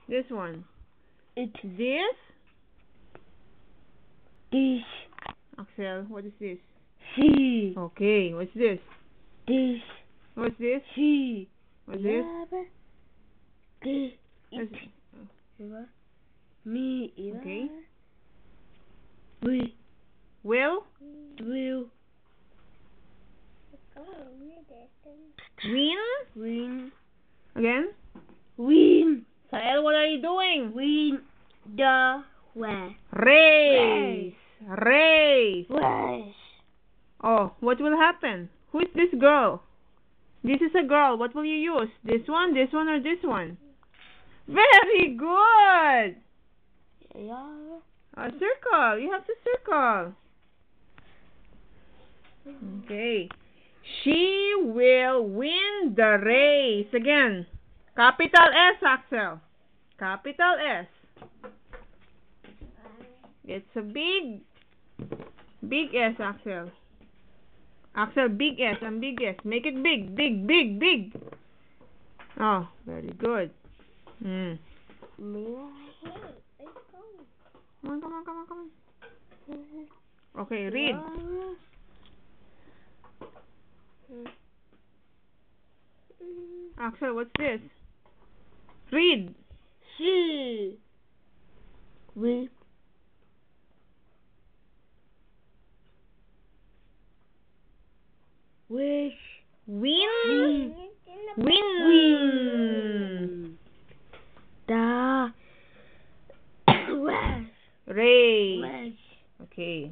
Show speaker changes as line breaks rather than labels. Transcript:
This one.
It.
This?
This.
Axel, what is this?
C.
Okay, what's this?
This.
What's this?
C.
What's this?
This.
What's-
Me.
Okay.
We.
Will?
Will.
Win?
Win.
Again?
Win.
Sael, what are you doing?
Win. The way.
Race. Race.
Race.
Oh, what will happen? Who is this girl? This is a girl. What will you use? This one, or this one? Very good.
Yeah.
A circle. You have to circle. Okay. She will win the race. Again. Capital S, Axel. Capital S. It's a big S, Axel. Axel, big S and big S. Make it big, big, big, big. Oh, very good. Come on, come on, come on, come on. Okay, read. Axel, what's this? Read.
She. We. Wish.
Win. Win.
Win. The. Race.
Race.
Race.
Okay.